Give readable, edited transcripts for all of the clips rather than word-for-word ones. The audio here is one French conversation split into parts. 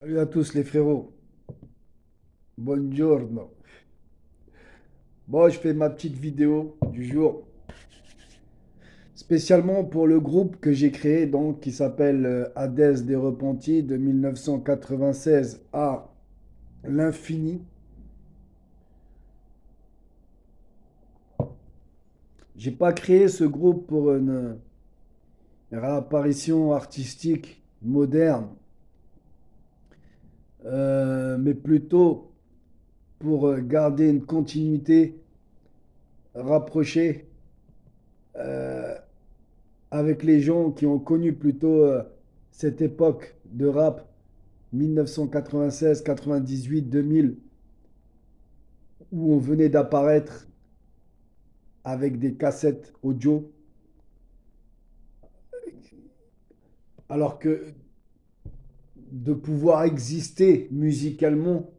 Salut à tous les frérots, buongiorno. Bon, je fais ma petite vidéo du jour, spécialement pour le groupe que j'ai créé, donc, qui s'appelle Hadès des Repentis, de 1996 à l'infini. J'ai pas créé ce groupe pour une réapparition artistique moderne, mais plutôt pour garder une continuité rapprochée euh, avec les gens qui ont connu plutôt cette époque de rap 1996, 98, 2000, où on venait d'apparaître avec des cassettes audio, alors que de pouvoir exister musicalement,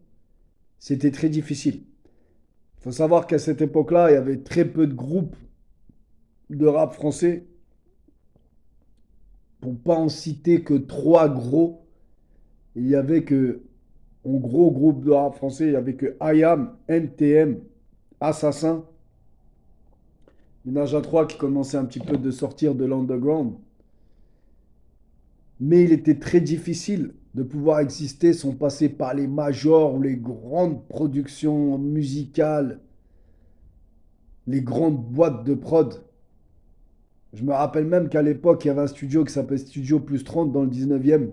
c'était très difficile. Il faut savoir qu'à cette époque-là, il y avait très peu de groupes de rap français, pour pas en citer que trois gros. Il y avait que, en gros groupe de rap français, il y avait que IAM, NTM, Assassin, Ménage à trois qui commençait un petit peu de sortir de l'underground. Mais il était très difficile de pouvoir exister sans passer par les majors ou les grandes productions musicales, les grandes boîtes de prod. Je me rappelle même qu'à l'époque, il y avait un studio qui s'appelait Studio Plus 30 dans le 19e,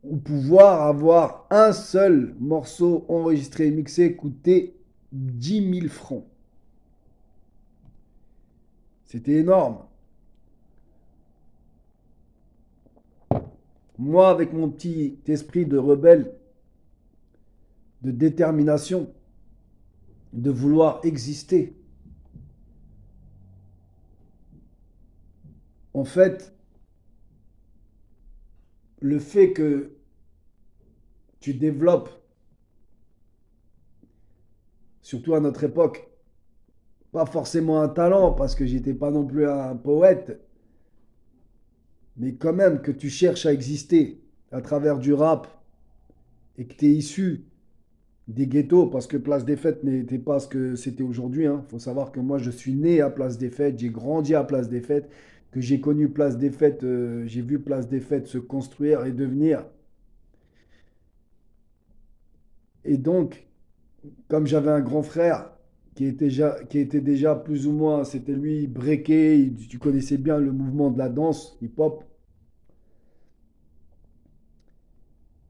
où pouvoir avoir un seul morceau enregistré et mixé coûtait 10 000 francs. C'était énorme. Moi, avec mon petit esprit de rebelle, de détermination, de vouloir exister, en fait, le fait que tu développes, surtout à notre époque, pas forcément un talent, parce que j'étais pas non plus un poète, mais quand même que tu cherches à exister à travers du rap et que tu es issu des ghettos, parce que Place des Fêtes n'était pas ce que c'était aujourd'hui. Il faut savoir que moi, je suis né à Place des Fêtes, j'ai grandi à Place des Fêtes, que j'ai connu Place des Fêtes, j'ai vu Place des Fêtes se construire et devenir. Et donc, comme j'avais un grand frère qui était déjà plus ou moins, c'était lui, breaké, tu connaissais bien le mouvement de la danse hip-hop,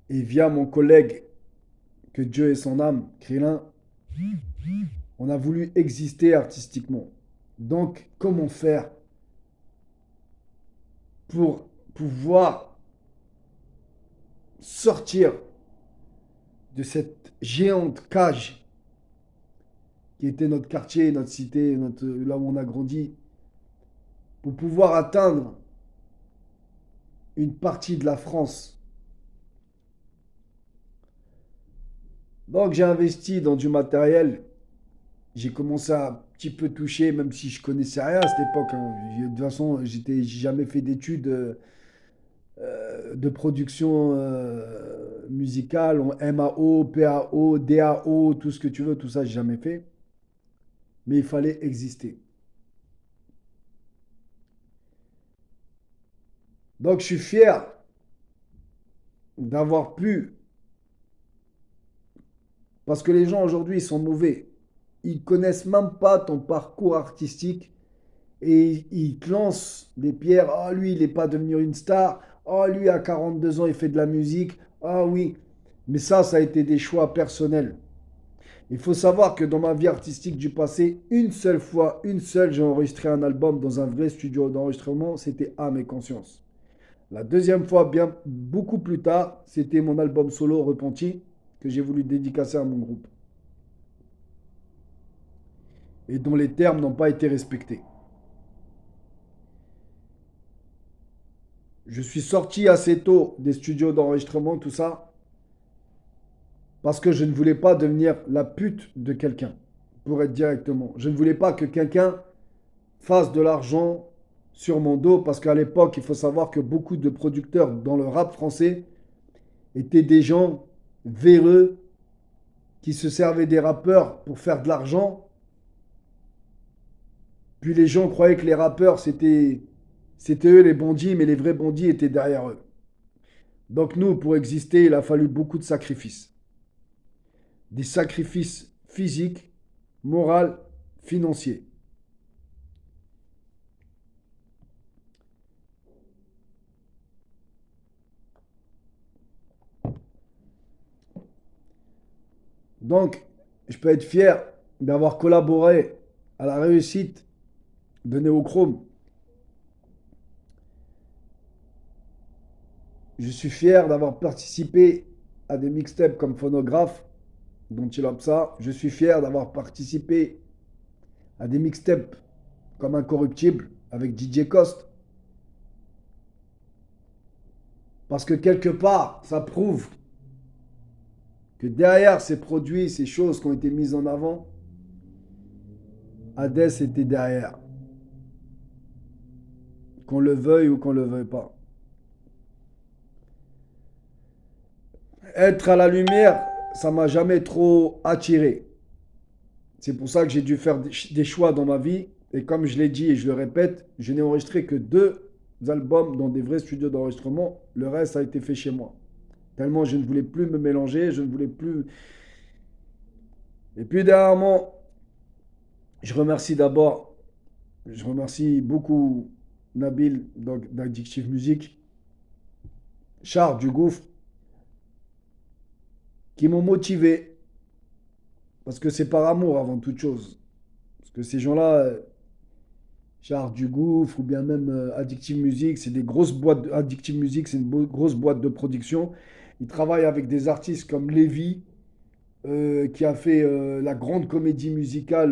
et via mon collègue, que Dieu ait son âme, Krillin, on a voulu exister artistiquement. Donc, comment faire pour pouvoir sortir de cette géante cage qui était notre quartier, notre cité, là où on a grandi, pour pouvoir atteindre une partie de la France. Donc j'ai investi dans du matériel. J'ai commencé à un petit peu toucher, même si je connaissais rien à cette époque. De toute façon, j'ai jamais fait d'études de production musicale, en MAO, PAO, DAO, tout ce que tu veux, tout ça, j'ai jamais fait. Mais il fallait exister. Donc je suis fier d'avoir pu, parce que les gens aujourd'hui, ils sont mauvais. Ils connaissent même pas ton parcours artistique et ils te lancent des pierres. Ah, lui, il n'est pas devenu une star. Ah, lui, à 42 ans, il fait de la musique. Ah oui. Mais ça a été des choix personnels. Il faut savoir que dans ma vie artistique du passé, une seule fois, une seule, j'ai enregistré un album dans un vrai studio d'enregistrement, c'était Âme et Conscience. La deuxième fois, bien beaucoup plus tard, c'était mon album solo Repenti que j'ai voulu dédicacer à mon groupe et dont les termes n'ont pas été respectés. Je suis sorti assez tôt des studios d'enregistrement, tout ça, parce que je ne voulais pas devenir la pute de quelqu'un, pour être directement. Je ne voulais pas que quelqu'un fasse de l'argent sur mon dos, parce qu'à l'époque, il faut savoir que beaucoup de producteurs dans le rap français étaient des gens véreux qui se servaient des rappeurs pour faire de l'argent. Puis les gens croyaient que les rappeurs, c'était eux les bandits, mais les vrais bandits étaient derrière eux. Donc nous, pour exister, il a fallu beaucoup de sacrifices. Des sacrifices physiques, moraux, financiers. Donc, je peux être fier d'avoir collaboré à la réussite de Neochrome. Je suis fier d'avoir participé à des mixtapes comme Phonographe, dont il a ça. Je suis fier d'avoir participé à des mixtapes comme Incorruptible avec DJ Cost. Parce que quelque part, ça prouve que derrière ces produits, ces choses qui ont été mises en avant, Hades était derrière. Qu'on le veuille ou qu'on le veuille pas. Être à la lumière, ça m'a jamais trop attiré. C'est pour ça que j'ai dû faire des choix dans ma vie. Et comme je l'ai dit et je le répète, je n'ai enregistré que 2 albums dans des vrais studios d'enregistrement. Le reste a été fait chez moi. Tellement je ne voulais plus me mélanger, je ne voulais plus. Et puis dernièrement, je remercie beaucoup Nabil d'Addictive Music, Char du Gouffre, qui m'ont motivé. Parce que c'est par amour avant toute chose. Parce que ces gens-là, Char du Gouffre ou bien même Addictive Music, c'est des grosses boîtes. Addictive Music, c'est une grosse boîte de production. Ils travaillent avec des artistes comme Lévy, qui a fait la grande comédie musicale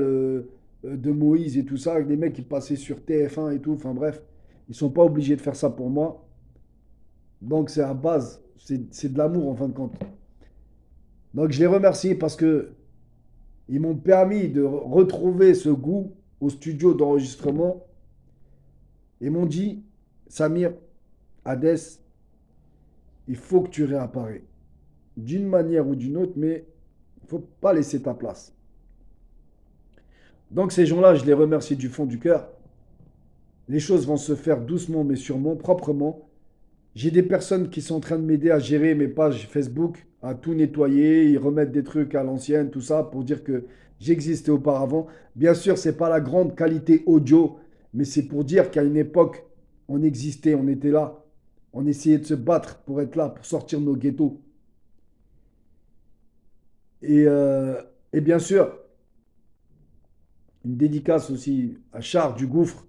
de Moïse et tout ça, avec des mecs qui passaient sur TF1 et tout. Enfin bref, ils sont pas obligés de faire ça pour moi. Donc c'est à base, c'est de l'amour en fin de compte. Donc je les remercie parce que ils m'ont permis de retrouver ce goût au studio d'enregistrement et m'ont dit, Samir, Hades, il faut que tu réapparais. D'une manière ou d'une autre, mais il ne faut pas laisser ta place. Donc ces gens-là, je les remercie du fond du cœur. Les choses vont se faire doucement mais sûrement, proprement. J'ai des personnes qui sont en train de m'aider à gérer mes pages Facebook, à tout nettoyer, ils remettent des trucs à l'ancienne, tout ça, pour dire que j'existais auparavant. Bien sûr, c'est pas la grande qualité audio, mais c'est pour dire qu'à une époque, on existait, on était là. On essayait de se battre pour être là, pour sortir de nos ghettos. Et, euh, et bien sûr, une dédicace aussi à Char du Gouffre,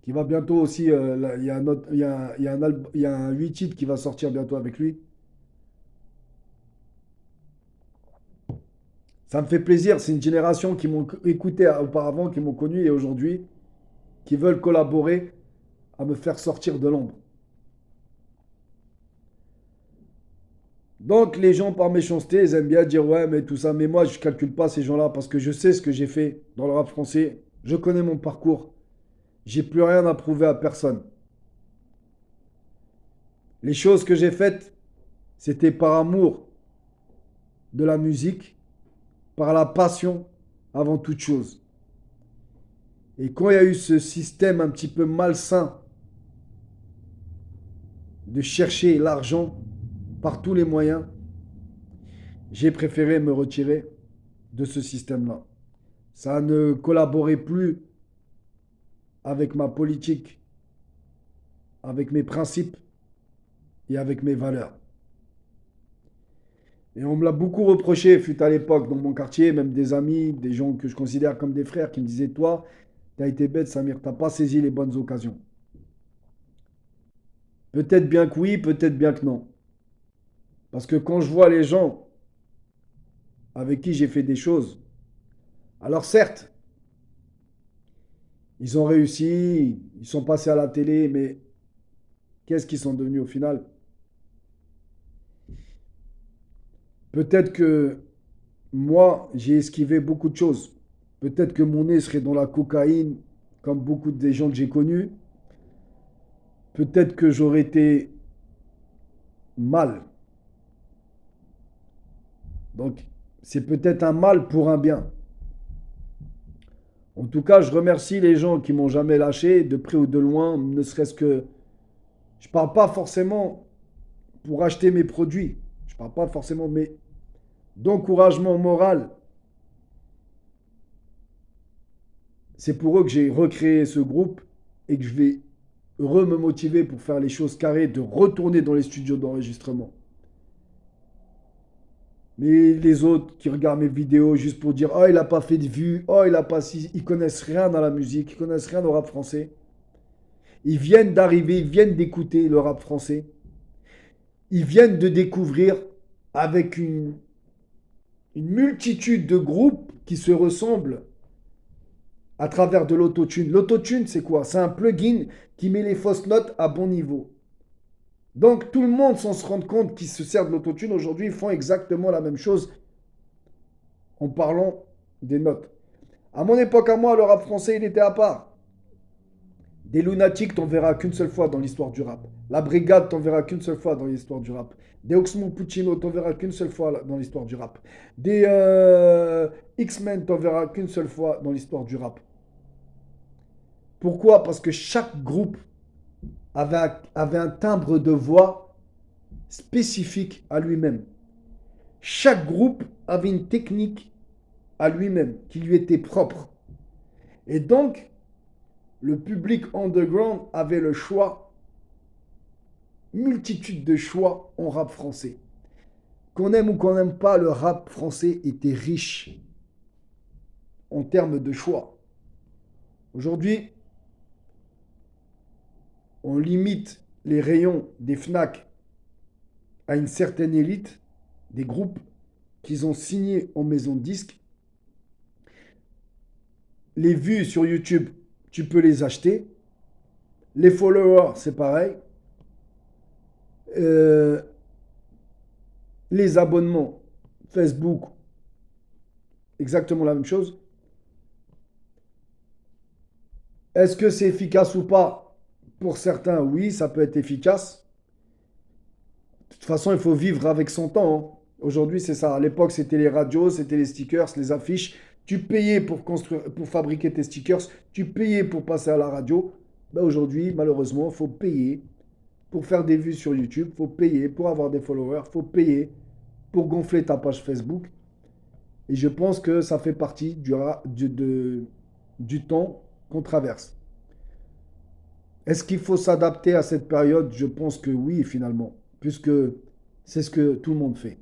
qui va bientôt aussi. Il y a un autre- il y a il y a un 8 titres qui va sortir bientôt avec lui. Ça me fait plaisir. C'est une génération qui m'ont écouté auparavant, qui m'ont connu et aujourd'hui, qui veulent collaborer à me faire sortir de l'ombre. Donc les gens par méchanceté, ils aiment bien dire ouais mais tout ça, mais moi je calcule pas ces gens-là parce que je sais ce que j'ai fait dans le rap français, je connais mon parcours, j'ai plus rien à prouver à personne. Les choses que j'ai faites, c'était par amour de la musique, par la passion avant toute chose. Et quand il y a eu ce système un petit peu malsain de chercher l'argent par tous les moyens, j'ai préféré me retirer de ce système-là. Ça ne collaborait plus avec ma politique, avec mes principes et avec mes valeurs. Et on me l'a beaucoup reproché, fut à l'époque dans mon quartier, même des amis, des gens que je considère comme des frères qui me disaient, toi, t'as été bête, Samir, t'as pas saisi les bonnes occasions. Peut-être bien que oui, peut-être bien que non. Parce que quand je vois les gens avec qui j'ai fait des choses, alors certes, ils ont réussi, ils sont passés à la télé, mais qu'est-ce qu'ils sont devenus au final? Peut-être que moi, j'ai esquivé beaucoup de choses. Peut-être que mon nez serait dans la cocaïne, comme beaucoup des gens que j'ai connus. Peut-être que j'aurais été mal. Donc, c'est peut-être un mal pour un bien. En tout cas, je remercie les gens qui m'ont jamais lâché, de près ou de loin, ne serait-ce que... Je parle pas forcément pour acheter mes produits. Je parle pas forcément, mais d'encouragement moral. C'est pour eux que j'ai recréé ce groupe et que je vais me motiver pour faire les choses carrées, de retourner dans les studios d'enregistrement. Mais les autres qui regardent mes vidéos juste pour dire oh il a pas fait de vues, oh il a pas si, ils connaissent rien dans la musique, ils connaissent rien au rap français. Ils viennent d'arriver, ils viennent d'écouter le rap français. Ils viennent de découvrir avec une multitude de groupes qui se ressemblent à travers de l'autotune. L'autotune, c'est quoi? C'est un plugin qui met les fausses notes à bon niveau. Donc tout le monde, sans se rendre compte qu'ils se servent de l'autotune, aujourd'hui, ils font exactement la même chose en parlant des notes. À mon époque, à moi, le rap français, il était à part. Des Lunatiques, t'en verras qu'une seule fois dans l'histoire du rap. La Brigade, t'en verras qu'une seule fois dans l'histoire du rap. Des Oxmo Puccino, t'en verras qu'une seule fois dans l'histoire du rap. Des X-Men, t'en verras qu'une seule fois dans l'histoire du rap. Pourquoi? Parce que chaque groupe avait un timbre de voix spécifique à lui-même. Chaque groupe avait une technique à lui-même qui lui était propre. Et donc, le public underground avait le choix, multitude de choix en rap français. Qu'on aime ou qu'on n'aime pas, le rap français était riche en termes de choix. Aujourd'hui, on limite les rayons des FNAC à une certaine élite, des groupes qu'ils ont signés en maison de disques. Les vues sur YouTube, tu peux les acheter. Les followers, c'est pareil. Euh, les abonnements Facebook, exactement la même chose. Est-ce que c'est efficace ou pas? Pour certains, oui, ça peut être efficace. De toute façon, il faut vivre avec son temps, hein. Aujourd'hui, c'est ça. À l'époque, c'était les radios, c'était les stickers, les affiches. Tu payais pour construire, pour fabriquer tes stickers. Tu payais pour passer à la radio. Ben aujourd'hui, malheureusement, il faut payer pour faire des vues sur YouTube. Il faut payer pour avoir des followers. Il faut payer pour gonfler ta page Facebook. Et je pense que ça fait partie du temps qu'on traverse. Est-ce qu'il faut s'adapter à cette période? Je pense que oui, finalement, puisque c'est ce que tout le monde fait.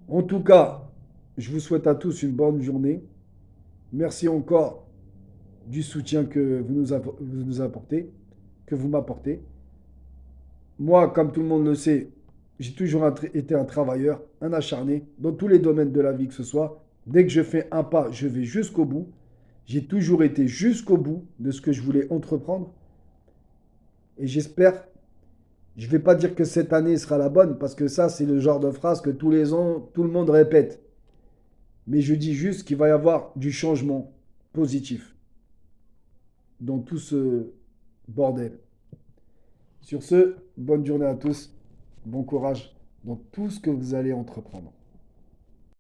En tout cas, je vous souhaite à tous une bonne journée. Merci encore du soutien que vous nous apportez, que vous m'apportez. Moi, comme tout le monde le sait, j'ai toujours été un travailleur, un acharné, dans tous les domaines de la vie que ce soit. Dès que je fais un pas, je vais jusqu'au bout. J'ai toujours été jusqu'au bout de ce que je voulais entreprendre. Et j'espère, je ne vais pas dire que cette année sera la bonne, parce que ça, c'est le genre de phrase que tous les ans, tout le monde répète. Mais je dis juste qu'il va y avoir du changement positif dans tout ce bordel. Sur ce, bonne journée à tous, bon courage dans tout ce que vous allez entreprendre.